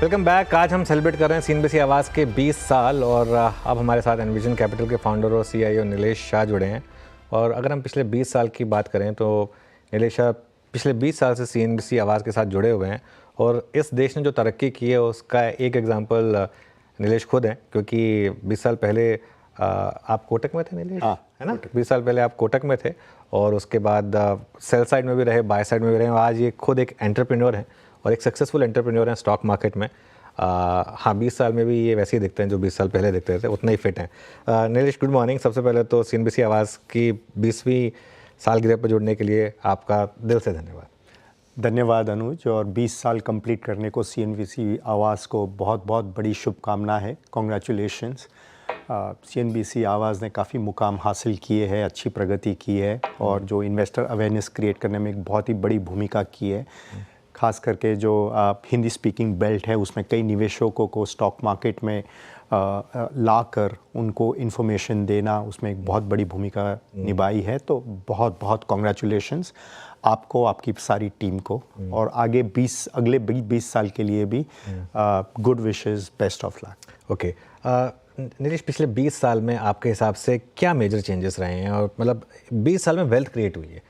Welcome back. आज हम celebrate कर रहे हैं सीएनबीसी आवाज़ के 20 साल और अब हमारे साथ एनविजन कैपिटल के फाउंडर और सीईओ नीलेश शाह जुड़े हैं। और अगर हम पिछले 20 साल की बात करें तो नीलेश शाह पिछले 20 साल से सीएनबीसी आवाज़ के साथ जुड़े हुए हैं और इस देश ने जो तरक्की की है उसका एक एग्जाम्पल नीलेश खुद हैं, क्योंकि 20 साल पहले आप कोटक में थे नीलेश, है ना? 20 साल पहले आप कोटक में थे और उसके बाद सेल साइड में भी रहे, बाय साइड में भी रहे और आज ये खुद एक एंटरप्रेन्योर हैं और एक सक्सेसफुल एंटरप्रेन्योर हैं स्टॉक मार्केट में। हाँ, 20 साल में भी ये वैसे ही दिखते हैं जो 20 साल पहले दिखते थे, उतना ही फिट हैं। Nilesh, good morning. सबसे पहले तो सीएनबीसी आवाज़ की 20वीं सालगिरह पर जुड़ने के लिए आपका दिल से धन्यवाद। धन्यवाद अनुज, और 20 साल कंप्लीट करने को सीएनबीसी आवाज़ को बहुत बहुत बड़ी शुभकामना है। कॉन्ग्रेचुलेशंस। सीएनबीसी आवाज़ ने काफ़ी मुकाम हासिल किए हैं, अच्छी प्रगति की है और जो इन्वेस्टर अवेयरनेस क्रिएट करने में एक बहुत ही बड़ी भूमिका की है। खास करके जो हिंदी स्पीकिंग बेल्ट है उसमें कई निवेशकों को स्टॉक मार्केट में लाकर उनको इन्फॉर्मेशन देना, उसमें एक बहुत बड़ी भूमिका निभाई है। तो बहुत बहुत कॉन्ग्रेचुलेशंस आपको, आपकी सारी टीम को, और आगे अगले 20 साल के लिए भी good wishes, best of luck. Okay Nilesh, पिछले 20 साल में आपके हिसाब से क्या मेजर चेंजेस रहे हैं? और मतलब 20 साल में वेल्थ क्रिएट हुई है,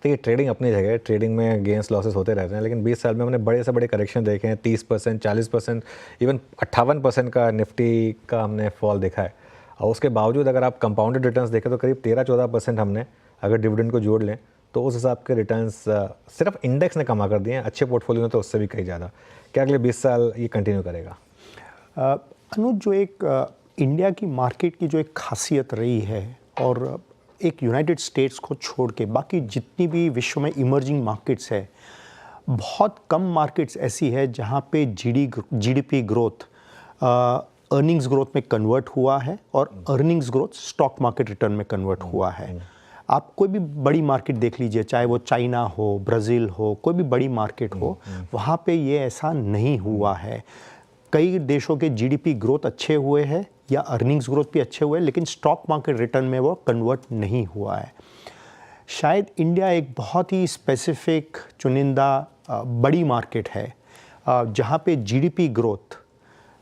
तो ये ट्रेडिंग अपनी जगह है, ट्रेडिंग में गेंस लॉसेस होते रहते हैं, लेकिन 20 साल में हमने बड़े से बड़े करेक्शन देखे हैं। 30%, 40%, इवन 58% का निफ्टी का हमने फॉल देखा है। और उसके बावजूद अगर आप कंपाउंडेड रिटर्न्स देखें तो करीब 13-14% हमने अगर डिविडेंड को जोड़ लें तो उस हिसाब के रिटर्न्स सिर्फ इंडेक्स ने कमा कर दिए हैं। अच्छे पोर्टफोलियो में तो उससे भी कहीं ज़्यादा। क्या अगले 20 साल ये कंटिन्यू करेगा? अनुज, जो एक इंडिया की मार्केट की जो एक खासियत रही है, और एक यूनाइटेड स्टेट्स को छोड़ के बाकी जितनी भी विश्व में इमर्जिंग मार्केट्स है, बहुत कम मार्केट्स ऐसी है जहाँ पे जीडीपी ग्रोथ अर्निंग्स ग्रोथ में कन्वर्ट हुआ है और earnings growth stock market return में कन्वर्ट हुआ है। आप कोई भी बड़ी मार्केट देख लीजिए, चाहे वो चाइना हो, ब्राज़ील हो, कोई भी बड़ी मार्केट हो, वहाँ पे ये ऐसा नहीं हुआ है। कई देशों के जीडीपी ग्रोथ अच्छे हुए हैं या अर्निंग्स ग्रोथ भी अच्छे हुए हैं, लेकिन स्टॉक मार्केट रिटर्न में वो कन्वर्ट नहीं हुआ है। शायद इंडिया एक बहुत ही स्पेसिफिक, चुनिंदा बड़ी मार्केट है जहाँ पे GDP growth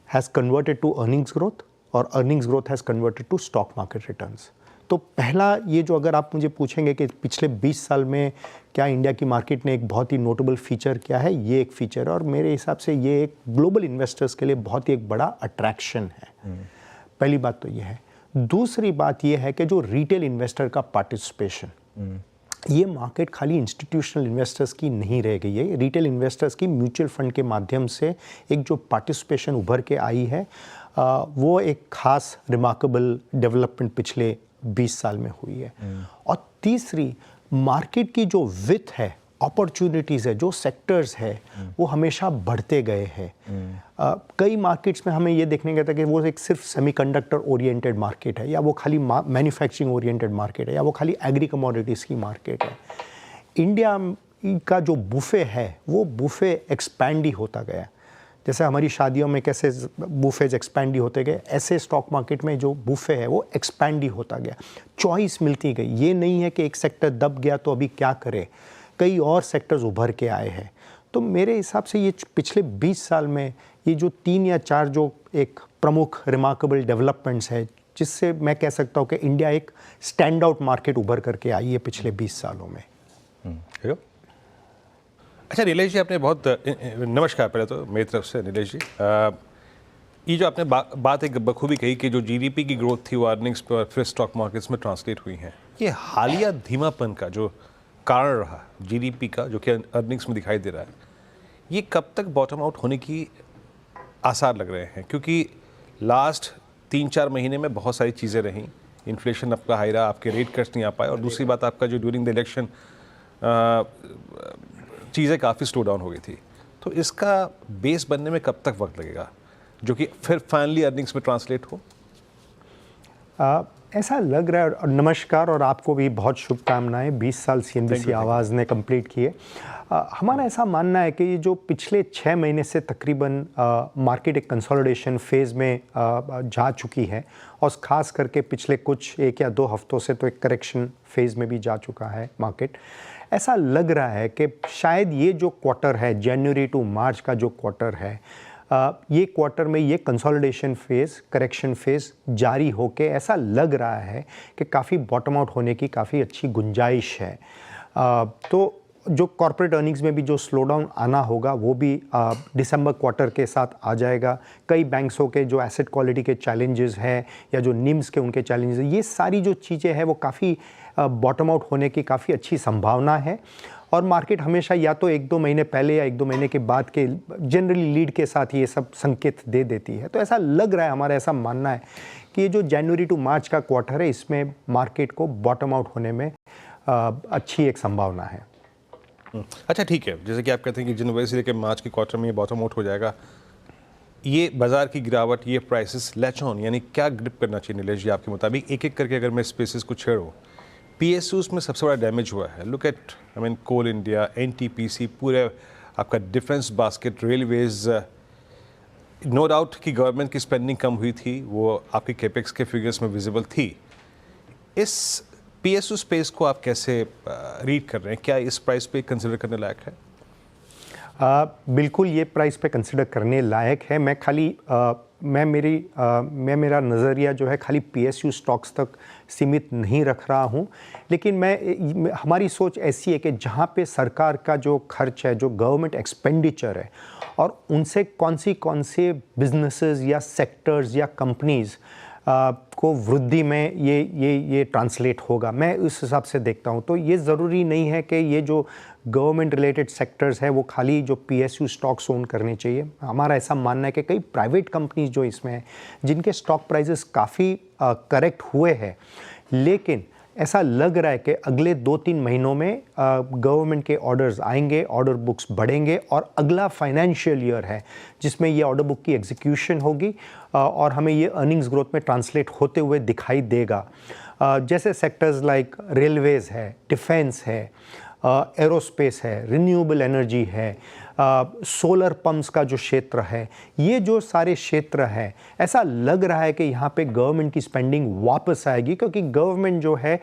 has converted to earnings growth और earnings growth has converted to stock market returns. तो पहला ये जो, अगर आप मुझे पूछेंगे कि पिछले 20 साल में क्या इंडिया की मार्केट ने एक बहुत ही नोटेबल फीचर क्या है, ये एक फीचर है और मेरे हिसाब से ये एक ग्लोबल इन्वेस्टर्स के लिए बहुत ही एक बड़ा अट्रैक्शन है। पहली बात तो ये है। दूसरी बात ये है कि जो रिटेल इन्वेस्टर का पार्टिसिपेशन, ये मार्केट खाली इंस्टीट्यूशनल इन्वेस्टर्स की नहीं रह गई है, रिटेल इन्वेस्टर्स की म्यूचुअल फंड के माध्यम से एक जो पार्टिसिपेशन उभर के आई है, वो एक खास रिमार्केबल डेवलपमेंट पिछले 20 साल में हुई है। और तीसरी, मार्केट की जो विथ है, अपॉर्चुनिटीज़ है, जो सेक्टर्स है, वो हमेशा बढ़ते गए हैं। कई मार्केट्स में हमें ये देखने गया था कि वो एक सिर्फ सेमीकंडक्टर ओरिएंटेड मार्केट है, या वो खाली मैन्युफैक्चरिंग ओरिएंटेड मार्केट है, या वो खाली एग्री कमोडिटीज़ की मार्केट है। इंडिया का जो बुफे है, वो बुफे एक्सपैंड ही होता गया। जैसे हमारी शादियों में कैसे बुफेज एक्सपैंड ही होते गए, ऐसे स्टॉक मार्केट में जो बुफे है वो एक्सपैंड ही होता गया, चॉइस मिलती गई। ये नहीं है कि एक सेक्टर दब गया तो अभी क्या करे, कई और सेक्टर्स उभर के आए हैं। तो मेरे हिसाब से ये पिछले 20 साल में ये जो 3 या 4 जो एक प्रमुख रिमार्केबल डेवलपमेंट्स है, जिससे मैं कह सकता हूँ कि इंडिया एक स्टैंड आउट मार्केट उभर करके आई है पिछले 20 सालों में। अच्छा नीलेश जी, आपने बहुत नमस्कार पहले तो मेरी तरफ से। नीलेश जी, ये जो आपने बात एक बखूबी कही कि जो जीडीपी की ग्रोथ थी वो अर्निंग्स पे और फिर स्टॉक मार्केट्स में ट्रांसलेट हुई हैं, ये हालिया धीमापन का जो कारण रहा जीडीपी का, जो कि अर्निंग्स में दिखाई दे रहा है, ये कब तक बॉटम आउट होने की आसार लग रहे हैं? क्योंकि लास्ट 3-4 महीने में बहुत सारी चीज़ें रहीं, इन्फ्लेशन आपका हाई रहा, आपके रेट कट्स नहीं आ पाए, और दूसरी बात आपका जो ड्यूरिंग द इलेक्शन चीज़ें काफ़ी स्लो डाउन हो गई थी। तो इसका बेस बनने में कब तक वक्त लगेगा जो कि फिर फाइनली अर्निंग्स में ट्रांसलेट हो? ऐसा लग रहा है, और नमस्कार, और आपको भी बहुत शुभकामनाएं। 20 साल सीएनबीसी आवाज़ ने कंप्लीट किए। हमारा ऐसा मानना है कि ये जो पिछले 6 महीने से तकरीबन मार्केट एक कंसोलिडेशन फेज़ में जा चुकी है, और ख़ास करके पिछले कुछ 1 या 2 हफ्तों से तो एक करेक्शन फेज़ में भी जा चुका है मार्केट। ऐसा लग रहा है कि शायद ये जो क्वार्टर है, जनवरी टू मार्च का जो क्वार्टर है, ये क्वार्टर में ये कंसोलिडेशन फेज़, करेक्शन फेज़ जारी होके ऐसा लग रहा है कि काफ़ी बॉटम आउट होने की काफ़ी अच्छी गुंजाइश है। तो जो कॉर्पोरेट अर्निंग्स में भी जो स्लो डाउन आना होगा वो भी दिसंबर क्वार्टर के साथ आ जाएगा। कई बैंक्सों के जो एसेट क्वालिटी के चैलेंजेस हैं या जो निम्स के उनके चैलेंजेस हैं, ये सारी जो चीज़ें हैं वो काफ़ी बॉटम आउट होने की काफ़ी अच्छी संभावना है। और मार्केट हमेशा या तो 1-2 महीने पहले या 1-2 महीने के बाद के जनरली लीड के साथ ये सब संकेत दे देती है। तो ऐसा लग रहा है, हमारा ऐसा मानना है कि ये जो जनवरी टू मार्च का क्वार्टर है इसमें मार्केट को बॉटम आउट होने में अच्छी एक संभावना है। अच्छा ठीक है, जैसे कि आप कहते हैं कि जनवरी से लेकर मार्च के क्वार्टर में ये बॉटम आउट हो जाएगा, ये बाजार की गिरावट, ये प्राइसेस लैच ऑन यानी क्या ग्रिप करना चाहिए नीलेश जी आपके मुताबिक? एक एक करके अगर मैं स्पेसिस को छेड़ूँ, PSUs में सबसे बड़ा डैमेज हुआ है। Look at Coal India, NTPC, पूरे आपका defence basket, railways. No doubt कि गवर्नमेंट की स्पेंडिंग कम हुई थी, वो आपके कैपेक्स के फिगर्स में विजिबल थी। इस PSU स्पेस को आप कैसे रीड कर रहे हैं? क्या इस प्राइस पे कंसिडर करने लायक है? बिल्कुल ये प्राइस पे कंसिडर करने लायक है। मैं मेरा नज़रिया जो है खाली PSU स्टॉक्स तक सीमित नहीं रख रहा हूँ, लेकिन हमारी सोच ऐसी है कि जहाँ पे सरकार का जो खर्च है, जो गवर्नमेंट एक्सपेंडिचर है, और उनसे कौन से बिजनेसेस या सेक्टर्स या कंपनीज़ को वृद्धि में ये ट्रांसलेट होगा, मैं उस हिसाब से देखता हूँ। तो ये ज़रूरी नहीं है कि ये जो गवर्नमेंट रिलेटेड सेक्टर्स है वो खाली जो PSU स्टॉक्स ओन करने चाहिए। हमारा ऐसा मानना है कि कई प्राइवेट कंपनीज जो इसमें हैं जिनके स्टॉक प्राइसेस काफ़ी करेक्ट हुए हैं, लेकिन ऐसा लग रहा है कि अगले 2-3 महीनों में गवर्नमेंट के ऑर्डर्स आएंगे, ऑर्डर बुक्स बढ़ेंगे और अगला फाइनेंशियल ईयर है जिसमें ये ऑर्डर बुक की एग्जीक्यूशन होगी और हमें ये अर्निंग्स ग्रोथ में ट्रांसलेट होते हुए दिखाई देगा। जैसे सेक्टर्स लाइक रेलवेज़ है, डिफेंस है, एरोस्पेस है, रिन्यूएबल एनर्जी है, सोलर पंप्स का जो क्षेत्र है, ये जो सारे क्षेत्र हैं, ऐसा लग रहा है कि यहाँ पे गवर्नमेंट की स्पेंडिंग वापस आएगी, क्योंकि गवर्नमेंट जो है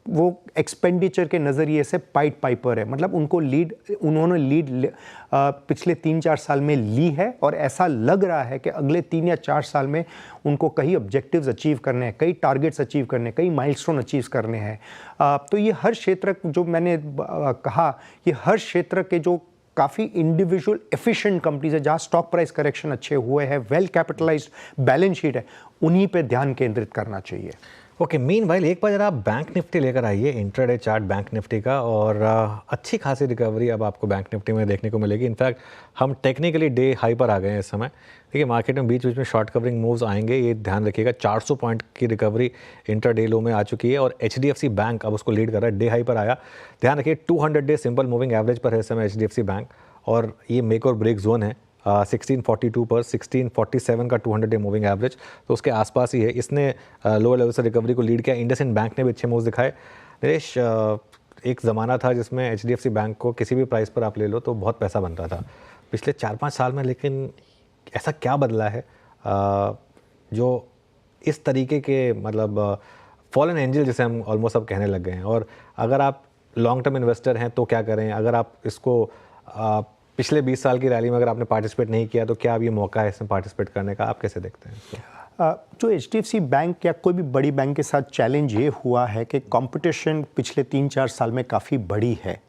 वो एक्सपेंडिचर के नज़रिए से पाइपर है। मतलब उन्होंने लीड पिछले 3-4 साल में ली है और ऐसा लग रहा है कि अगले 3 या 4 साल में उनको कई ऑब्जेक्टिव्स अचीव करने हैं, कई टारगेट्स अचीव करने हैं, कई माइलस्टोन अचीव करने हैं। तो ये हर क्षेत्र जो मैंने कहा, ये हर क्षेत्र के जो काफ़ी इंडिविजुअल एफिशिएंट कंपनीज है, जहाँ स्टॉक प्राइस करेक्शन अच्छे हुए हैं, वेल कैपिटलाइज्ड बैलेंस शीट है, उन्हीं पे ध्यान केंद्रित करना चाहिए। ओके, मीनवाइल एक बार जरा आप बैंक निफ्टी लेकर आइए, इंट्राडे चार्ट बैंक निफ्टी का, और अच्छी खासी रिकवरी अब आपको बैंक निफ्टी में देखने को मिलेगी। इनफैक्ट हम टेक्निकली डे हाई पर आ गए हैं इस समय। देखिए मार्केट में बीच बीच में शॉर्ट कवरिंग मूव्स आएंगे, ये ध्यान रखिएगा। 400 पॉइंट की रिकवरी इंट्राडे लो में आ चुकी है और HDFC बैंक अब उसको लीड कर रहा है, डे हाई पर आया। ध्यान रखिए 200 डे सिंपल मूविंग एवरेज पर है इस समय HDFC बैंक, और ये मेक और ब्रेक जोन है 1642 पर, 1647 का 200 डे मूविंग एवरेज, तो उसके आसपास ही है। इसने लोअर लेवल से रिकवरी को लीड किया। इंडसइंड बैंक ने भी अच्छे मूव्स दिखाए। नरेश, एक ज़माना था जिसमें HDFC बैंक को किसी भी प्राइस पर आप ले लो तो बहुत पैसा बनता था पिछले 4-5 साल में, लेकिन ऐसा क्या बदला है जो इस तरीके के मतलब फॉलन एंजल जिसे हम ऑलमोस्ट अब कहने लग गए हैं? और अगर आप लॉन्ग टर्म इन्वेस्टर हैं तो क्या करें? अगर आप इसको पिछले 20 साल की रैली में अगर आपने पार्टिसिपेट नहीं किया तो क्या अब ये मौका है इसमें पार्टिसिपेट करने का? आप कैसे देखते हैं? जो HDFC बैंक या कोई भी बड़ी बैंक के साथ चैलेंज ये हुआ है कि कंपटीशन पिछले 3-4 साल में काफ़ी बड़ी है।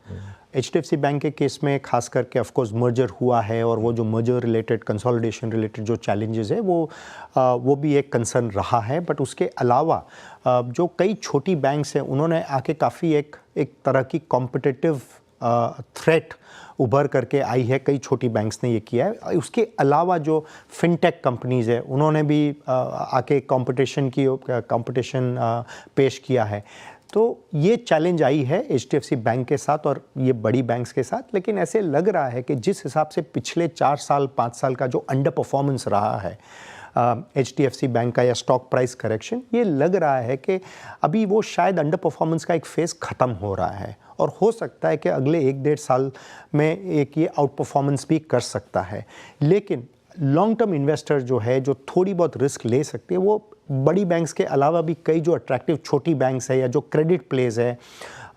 HDFC बैंक के केस में खास करके ऑफ कोर्स मर्जर हुआ है, और वो जो मर्जर रिलेटेड, कंसोलिडेशन रिलेटेड जो चैलेंजेस है वो भी एक कंसर्न रहा है। बट उसके अलावा जो कई छोटी बैंक्स हैं उन्होंने आके काफ़ी एक तरह की कॉम्पिटिटिव थ्रेट उभर करके आई है। कई छोटी बैंक्स ने ये किया है। उसके अलावा जो फिनटेक कंपनीज़ है उन्होंने भी आके कंपटीशन पेश किया है। तो ये चैलेंज आई है HDFC बैंक के साथ और ये बड़ी बैंक्स के साथ। लेकिन ऐसे लग रहा है कि जिस हिसाब से पिछले 4 साल 5 साल का जो अंडर परफॉर्मेंस रहा है HDFC बैंक का या स्टॉक प्राइस करेक्शन, ये लग रहा है कि अभी वो शायद अंडर परफॉर्मेंस का एक फेज़ ख़त्म हो रहा है, और हो सकता है कि अगले 1-1.5 साल में एक ये आउट परफॉर्मेंस भी कर सकता है। लेकिन लॉन्ग टर्म इन्वेस्टर जो है, जो थोड़ी बहुत रिस्क ले सकते हैं, वो बड़ी बैंक्स के अलावा भी कई जो अट्रैक्टिव छोटी बैंक्स है या जो क्रेडिट प्लेज है,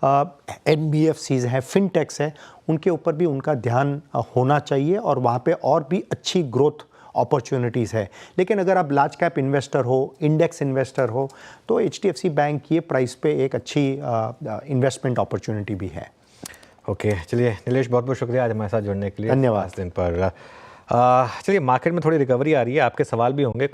NBFCs हैं, फिनटेक्स है, उनके ऊपर भी उनका ध्यान होना चाहिए और वहाँ पे और भी अच्छी ग्रोथ अपॉर्चुनिटीज़ है। लेकिन अगर आप लार्ज कैप इन्वेस्टर हो, इंडेक्स इन्वेस्टर हो, तो HDFC बैंक ये प्राइस पे एक अच्छी इन्वेस्टमेंट अपॉर्चुनिटी भी है। ओके, चलिए नीलेश, बहुत बहुत शुक्रिया आज हमारे साथ जुड़ने के लिए। धन्यवाद। इस दिन पर चलिए, मार्केट में थोड़ी रिकवरी आ रही है, आपके सवाल भी होंगे।